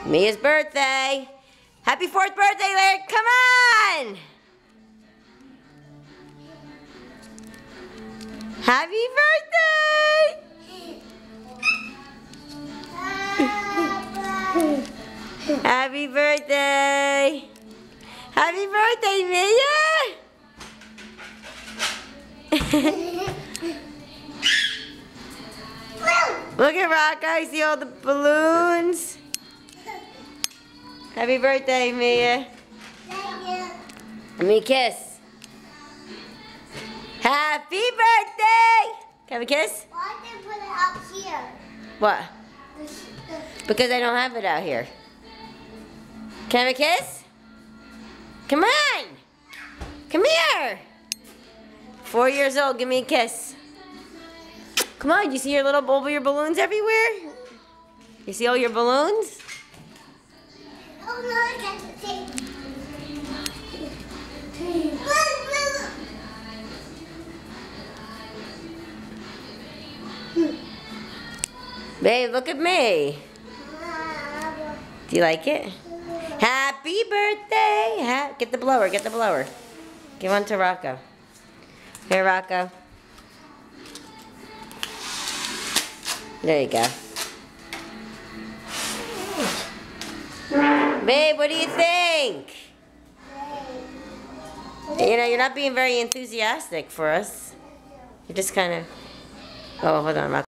Mia's birthday. Happy 4th birthday, Larry. Come on. Happy birthday. Happy birthday. Happy birthday, Mia. Look at Rocco. You see all the balloons? Happy birthday, Mia. Thank you. Let me kiss. Happy birthday. Can I have a kiss? Why did they put it up here? What? Because I don't have it out here. Can I have a kiss? Come on. Come here. 4 years old. Give me a kiss. Come on. You see your little all your balloons everywhere? You see all your balloons? Oh no, I got the tape. Babe, look at me. Do you like it? Happy birthday. Get the blower. Get the blower. Give one to Rocco. Here, Rocco. There you go. Babe, what do you think? You know, you're not being very enthusiastic for us. You're just kind of... Oh, hold on, Rocco.